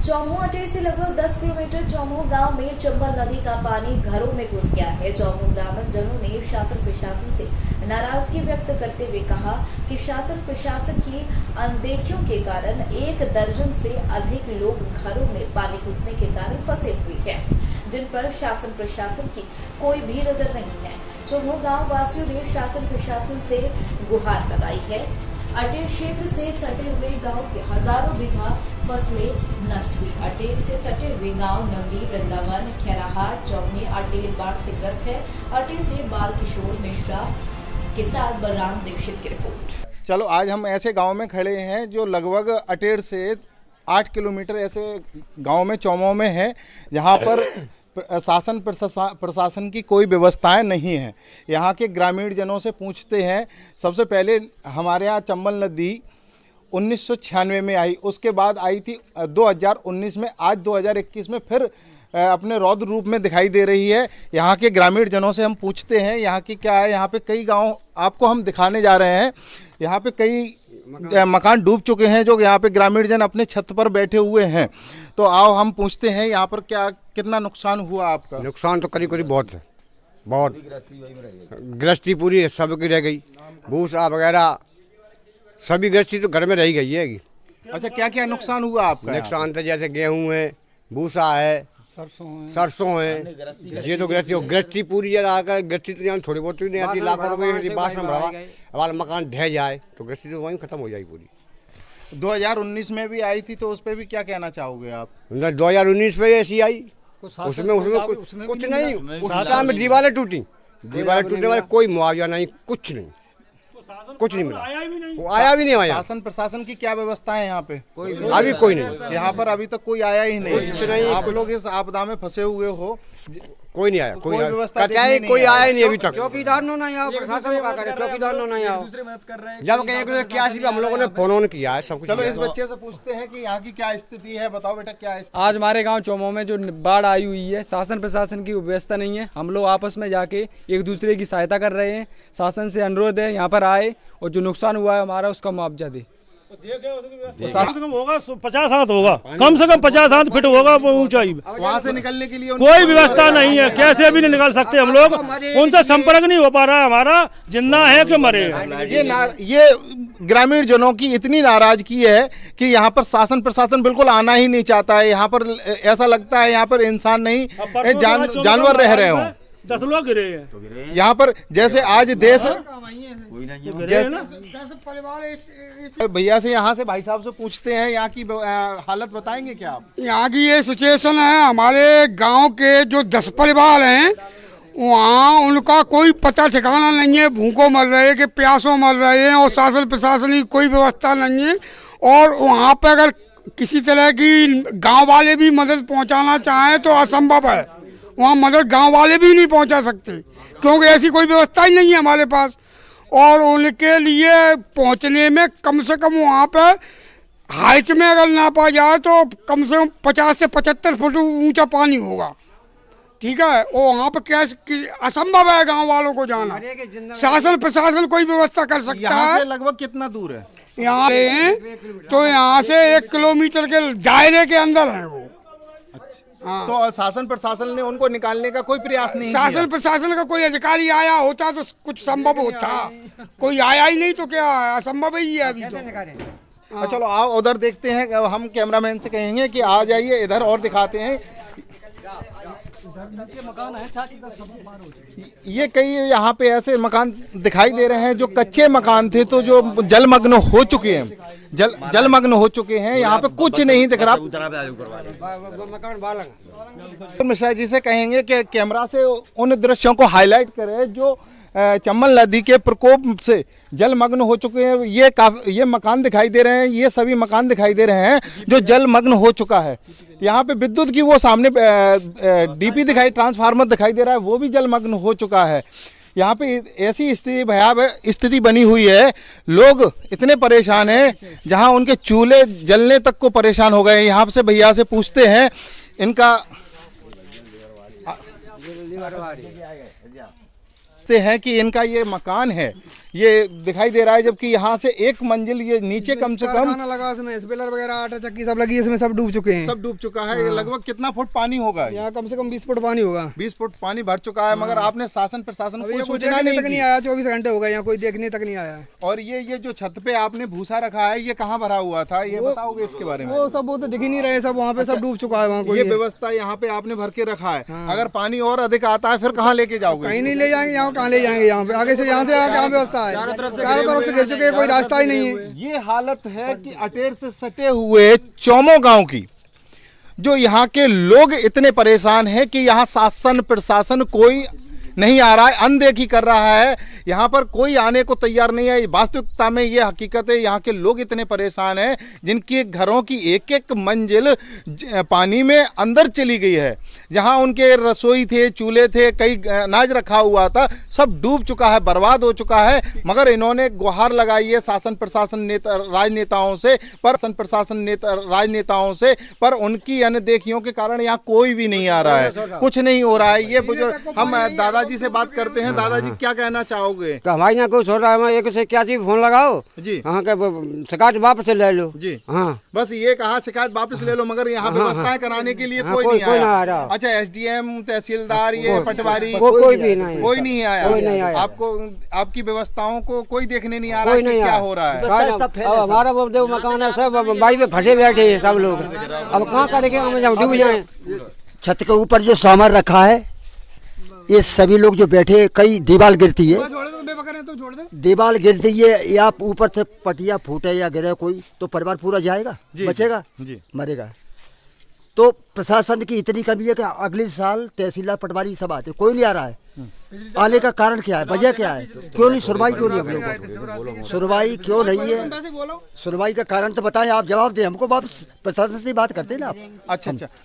चौमू अटेर से लगभग 10 किलोमीटर चौमू गांव में चंबल नदी का पानी घरों में घुस गया है। चौमू ग्रामीणजनों ने शासन प्रशासन से नाराजगी व्यक्त करते हुए कहा कि शासन प्रशासन की अनदेखियों के कारण 1 दर्जन से अधिक लोग घरों में पानी घुसने के कारण फंसे हुए हैं, जिन पर शासन प्रशासन की कोई भी नजर नहीं है। चौमू गाँव वासियों ने शासन प्रशासन से गुहार लगाई है। अटेर क्षेत्र से सटे हुए गांव के हजारों बीघा फसलें नष्ट हुई। अटेर से सटे हुए गांव नवली, वृंदावन, खैराहाट, चौमनी अटेर बाढ़ से ग्रस्त है। अटेर से बाल किशोर मिश्रा के साथ बलराम दीक्षित की रिपोर्ट। चलो, आज हम ऐसे गांव में खड़े हैं जो लगभग अटेर से 8 किलोमीटर ऐसे गांव में चौमू में है, जहां पर शासन प्रशासन की कोई व्यवस्थाएं नहीं है। यहाँ के ग्रामीण जनों से पूछते हैं। सबसे पहले हमारे यहाँ चंबल नदी 1996 में आई, उसके बाद आई थी 2019 में, आज 2021 में फिर अपने रौद्र रूप में दिखाई दे रही है। यहाँ के ग्रामीण जनों से हम पूछते हैं यहाँ की क्या है। यहाँ पे कई गांव आपको हम दिखाने जा रहे हैं। यहाँ पे कई मकान डूब चुके हैं, जो यहाँ पे ग्रामीण जन अपने छत पर बैठे हुए हैं। तो आओ हम पूछते हैं यहाँ पर कितना नुकसान हुआ आपका। नुकसान तो करीब करीब बहुत है, बहुत गृहस्थी पूरी सबकी रह गई। भूसा वगैरह सभी गृहस्थी तो घर में रह गई है। अच्छा, क्या क्या नुकसान हुआ आपका? नुकसान तो जैसे गेहूं है, भूसा है, सरसों है, ये तो गृहस्थी पूरी है। गृहस्थी तो यहाँ थोड़ी बहुत नहीं आती, लाखों रुपए बास में बढ़ावा, हमारा मकान ढह जाए तो गृहस्थी तो वहीं खत्म हो जाएगी पूरी। 2019 में भी आई थी, तो उस पर भी क्या कहना चाहोगे आप? 2019 में ऐसी आई, उसमें कुछ नहीं, उस टाइम में दीवारें टूटी, दीवारें टूटने वाले कोई मुआवजा नहीं, कुछ नहीं, कुछ नहीं मिला, वो आया भी नहीं आया। शासन प्रशासन की क्या व्यवस्था है यहाँ पे? अभी कोई नहीं, यहाँ पर अभी तक कोई आया ही नहीं। कुछ नहीं, आप लोग इस आपदा में फंसे हुए हो, कोई नहीं आया, कोई व्यवस्था कोई आया ही नहीं अभी तक। चौकीदार नो नहीं आओ, प्रशासन का करे, चौकीदार नो नहीं आओ। जब कहीं क्या हम लोगों ने फोन किया है, सब कुछ। चलो, इस बच्चे से पूछते हैं कि यहाँ की क्या स्थिति है। बताओ बेटा, क्या है? आज हमारे गांव चौमू में जो बाढ़ आई हुई है, शासन प्रशासन की व्यवस्था नहीं है। हम लोग आपस में जाके एक दूसरे की सहायता कर रहे हैं। शासन से अनुरोध है यहाँ पर आए और जो नुकसान हुआ है हमारा उसका मुआवजा दे। होगा 50 हाथ होगा, कम से कम 50 हाथ फीट होगा ऊंचाई। वहाँ से निकलने के लिए कोई व्यवस्था नहीं है, कैसे भी नहीं निकल सकते हम लोग। उनसे संपर्क नहीं हो पा रहा है हमारा, जिंदा है कि मरे। ये ग्रामीण जनों की इतनी नाराजगी है कि यहाँ पर शासन प्रशासन बिल्कुल आना ही नहीं चाहता है। यहाँ पर ऐसा लगता है यहाँ पर इंसान नहीं, जानवर रह रहे हो। 10 लोग गिरे हैं यहाँ पर। जैसे आज देश भैया से, यहाँ से भाई साहब से पूछते हैं, यहाँ की हालत बताएंगे क्या आप? यहाँ की ये सिचुएशन है, हमारे गांव के जो 10 परिवार हैं, वहाँ उनका कोई पता ठिकाना नहीं है। भूखों मर रहे हैं कि प्यासों मर रहे हैं, और शासन प्रशासन की कोई व्यवस्था नहीं है। और वहाँ पर अगर किसी तरह की गांव वाले भी मदद पहुँचाना चाहें तो असंभव है। वहाँ मदद गांव वाले भी नहीं पहुँचा सकते, क्योंकि ऐसी कोई व्यवस्था ही नहीं है हमारे पास। और उनके लिए पहुँचने में कम से कम वहाँ पर हाइट में अगर नापा जाए तो कम से कम 50 से 75 फुट ऊंचा पानी होगा, ठीक है। और वहाँ पर कैसे असंभव है गांव वालों को जाना। शासन प्रशासन कोई व्यवस्था कर सकता है। लगभग कितना दूर है यहाँ तो यहाँ से 1 किलोमीटर के दायरे के अंदर है वो। हाँ। तो शासन प्रशासन ने उनको निकालने का कोई प्रयास नहीं किया? शासन प्रशासन का कोई अधिकारी आया होता तो कुछ संभव होता, कोई आया ही नहीं तो क्या असंभव ही है अभी तो। चलो आओ उधर देखते हैं। हम कैमरामैन से कहेंगे कि आ जाइए इधर और दिखाते हैं। ये कई यहाँ पे ऐसे मकान दिखाई दे रहे हैं जो कच्चे मकान थे, तो जो जलमग्न हो चुके हैं, जलमग्न हो चुके हैं। यहाँ पे कुछ नहीं दिख रहा। मिश्रा जी से कहेंगे कि कैमरा से उन दृश्यों को हाईलाइट करें जो चंबल नदी के प्रकोप से जलमग्न हो चुके हैं। ये मकान दिखाई दे रहे हैं, ये सभी मकान दिखाई दे रहे हैं जो जलमग्न हो चुका है। यहाँ पे विद्युत की वो सामने डीपी दिखाई, ट्रांसफार्मर दिखाई दे रहा है, वो भी जलमग्न हो चुका है। यहाँ पे ऐसी स्थिति, भयावह स्थिति बनी हुई है। लोग इतने परेशान हैं, जहाँ उनके चूल्हे जलने तक को परेशान हो गए। यहाँ से भैया से पूछते हैं इनका समझते हैं कि इनका ये मकान है, ये दिखाई दे रहा है, जबकि यहाँ से एक मंजिल ये नीचे कम से कम खाना लगा, इसमें स्पेलर वगैरह आटा चक्की सब लगी, इसमें सब डूब चुके हैं। सब डूब चुका है। ये लगभग कितना फुट पानी होगा? यहाँ कम से कम 20 फुट पानी होगा। 20 फुट पानी भर चुका है, मगर आपने शासन प्रशासन कोई को सूचना देखने नहीं तक नहीं दी। आया, 24 घंटे हो गए यहाँ कोई देखने तक नहीं आया। और ये जो छत पे आपने भूसा रखा है, ये कहाँ भरा हुआ था, ये बताओगे इसके बारे में? वो सब वो तो दिख ही नहीं रहे, सब वहाँ पे सब डूब चुका है। वहाँ कोई ये व्यवस्था यहाँ पे आपने भर के रखा है, अगर पानी और अधिक आता है फिर कहाँ लेके जाओगे? कहीं नहीं ले जाएंगे, यहाँ कहाँ ले जाएंगे? यहाँ पे आगे से यहाँ कहाँ व्यवस्था है? चारों तरफ से गिर चुके हैं, कोई रास्ता ही नहीं है। ये हालत है कि अटेर से सटे हुए चौमो गांव की, जो यहाँ के लोग इतने परेशान हैं कि यहाँ शासन प्रशासन कोई नहीं आ रहा है, अनदेखी कर रहा है, यहाँ पर कोई आने को तैयार नहीं है। वास्तविकता में ये हकीकत है, यहाँ के लोग इतने परेशान हैं जिनकी घरों की एक एक मंजिल पानी में अंदर चली गई है। जहाँ उनके रसोई थे, चूल्हे थे, कई अनाज रखा हुआ था, सब डूब चुका है, बर्बाद हो चुका है। मगर इन्होंने गुहार लगाई है शासन प्रशासन राजनेताओं से, पर उनकी अनदेखियों के कारण यहाँ कोई भी नहीं आ रहा है, कुछ नहीं हो रहा है। ये बुजुर्ग, हम दादाजी से बात करते हैं। दादाजी क्या कहना चाहोगे? तो हमारे यहाँ कुछ हो रहा है, एक से क्या चीज फोन लगाओ जी, हाँ के शिकायत वापस ले लो जी। हाँ, बस ये कहा शिकायत वापस ले लो, मगर यहाँ व्यवस्थाएं कराने के लिए कोई नहीं कोई ना आ आया। रहा। अच्छा, एसडीएम, तहसीलदार, ये पटवारी, कोई भी नहीं, कोई नहीं आया। कोई नहीं आया। आपको आपकी व्यवस्थाओं को कोई देखने नहीं आ रहा कोई है कि नहीं क्या आया। हो रहा है। अब हमारा वो देव मकान है, सब बाई में फंसे बैठे हैं सब लोग, अब कहाँ करेंगे, हम जब डूब जाए। छत के ऊपर जो सामान रखा है, ये सभी लोग जो बैठे, कई दीवार गिरती है, दीवार गिरती है या ऊपर से पटिया फूटे या गिरे कोई, तो परिवार पूरा जाएगा, बचेगा जी। मरेगा। तो प्रशासन की इतनी कमी है कि अगले साल तहसीलदार पटवारी सब आते, कोई नहीं आ रहा है। आने का कारण क्या है, वजह क्या है, क्यों नहीं सुनवाई, क्यों नहीं हम लोगों को सुनवाई क्यों नहीं है? सुनवाई का कारण तो बताएं, आप जवाब दें हमको, वापस प्रशासन से बात करते हैं ना आप।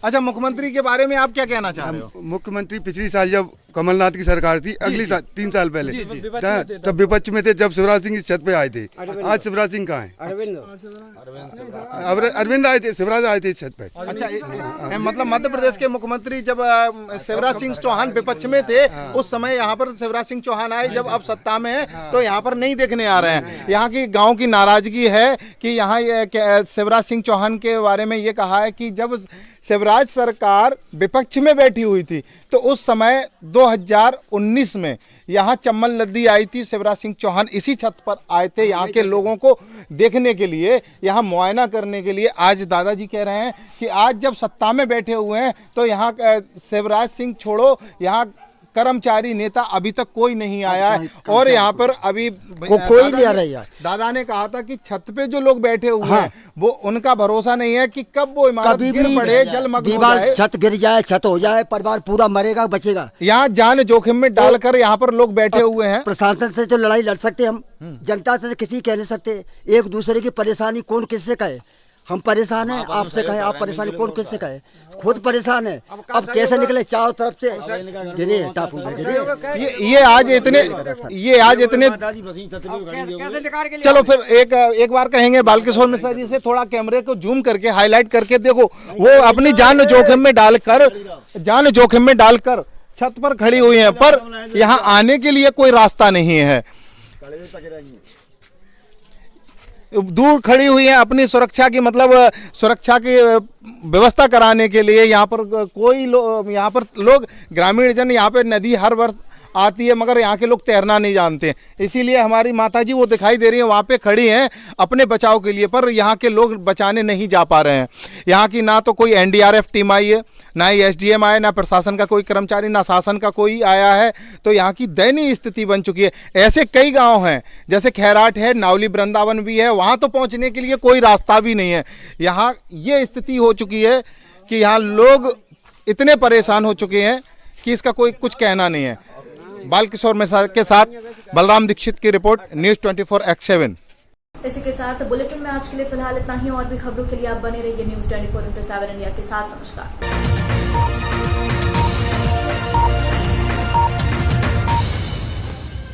अच्छा, मुख्यमंत्री के बारे में आप क्या कहना चाह रहे हो? मुख्यमंत्री पिछली साल जब कमलनाथ की सरकार थी, अगली साल 3 साल पहले, तब विपक्ष में थे, जब शिवराज सिंह इस छत पे आए थे। आज शिवराज सिंह कहाँ है? अरविंद आए थे, शिवराज आए थे इस छत पे। अच्छा, मतलब मध्य प्रदेश के मुख्यमंत्री जब शिवराज सिंह चौहान विपक्ष में थे, उस समय यहाँ पर शिवराज सिंह चौहान आए, जब अब सत्ता में है तो यहाँ पर नहीं देखने आ रहे हैं। यहाँ की गांव की नाराजगी है कि यहाँ शिवराज सिंह चौहान के बारे में ये कहा है कि जब शिवराज सरकार विपक्ष में बैठी हुई थी तो उस समय 2019 में यहाँ चम्बल नदी आई थी, शिवराज सिंह चौहान इसी छत पर आए थे यहाँ के लोगों को देखने के लिए, यहाँ मुआयना करने के लिए। आज दादाजी कह रहे हैं कि आज जब सत्ता में बैठे हुए हैं तो यहाँ शिवराज सिंह छोड़ो, यहाँ कर्मचारी नेता अभी तक कोई नहीं आया है, और यहाँ पर अभी कोई नहीं आ रहा है। दादा ने कहा था कि छत पे जो लोग बैठे हुए हैं वो उनका भरोसा नहीं है कि कब वो इमारत गिर पड़े, जलमग्न हो जाए, छत गिर जाए, छत हो जाए, परिवार पूरा मरेगा, बचेगा। यहाँ जान जोखिम में डालकर यहाँ पर लोग बैठे हुए हैं। प्रशासन से तो लड़ाई लड़ सकते हम, जनता से किसी कह नहीं सकते। एक दूसरे की परेशानी कौन किससे कहे, हम परेशान हैं, आपसे कहें आप परेशानी कौन किससे कहे, खुद परेशान है। अब कैसे निकले, चारों तरफ से गिरे, टापू में गिरे। ये आज इतने चलो फिर एक बार कहेंगे बालकिशोर मिश्रा जी से, थोड़ा कैमरे को जूम करके हाईलाइट करके देखो, वो अपनी जान जोखिम में डालकर छत पर खड़ी हुई हैं, पर यहाँ आने के लिए कोई रास्ता नहीं है। दूर खड़ी हुई है अपनी सुरक्षा की, मतलब सुरक्षा की व्यवस्था कराने के लिए। यहाँ पर यहाँ पर लोग ग्रामीण जन, यहाँ पे नदी हर वर्ष आती है, मगर यहाँ के लोग तैरना नहीं जानते, इसीलिए हमारी माताजी वो दिखाई दे रही है वहाँ पे खड़ी हैं अपने बचाव के लिए, पर यहाँ के लोग बचाने नहीं जा पा रहे हैं। यहाँ की ना तो कोई एनडीआरएफ टीम आई है, ना ही एसडीएम आए, ना प्रशासन का कोई कर्मचारी, ना शासन का कोई आया है। तो यहाँ की दयनीय स्थिति बन चुकी है। ऐसे कई गाँव हैं, जैसे खैराट है, नावली वृंदावन भी है, वहाँ तो पहुँचने के लिए कोई रास्ता भी नहीं है। यहाँ ये स्थिति हो चुकी है कि यहाँ लोग इतने परेशान हो चुके हैं कि इसका कोई कुछ कहना नहीं है। बालकिशोर मिश्रा के साथ बलराम दीक्षित की रिपोर्ट, न्यूज़ 24/7। इसी के साथ बुलेटिन में आज के लिए फिलहाल इतना ही। और भी खबरों के लिए आप बने रहिए न्यूज़ 24/7 इंडिया के साथ। नमस्कार।